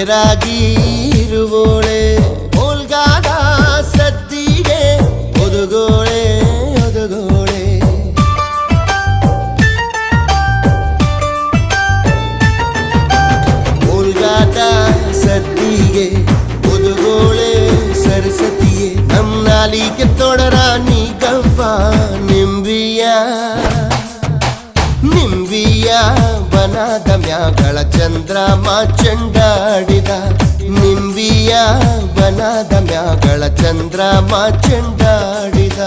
ತೇರಾಗಿ ಇರುವೋಳೆ ಓಲ್ಗಾದ ಸದ್ದಿಗೆ ಒದುಗೋಳೆ ಒದುಗೋಳೆ ಓಲ್ಗಾದ ಸದ್ದಿಗೆ ಒದುಗೋಳೆ ಸರಸ್ವತಿಯೇ ನಮ್ ನಾಲಿಗೆ ತೊಡರ ನೀ ಗವ್ವ ನಿಂಬಿಯ ಬನದ ಮ್ಯಾಗಳ ಚಂದ್ರಮ ಚೆಂಡಾಡಿದ ನಿಂಬಿಯ ಬನದ ಮ್ಯಾಗಳ ಚಂದ್ರಮ ಚೆಂಡಾಡಿದ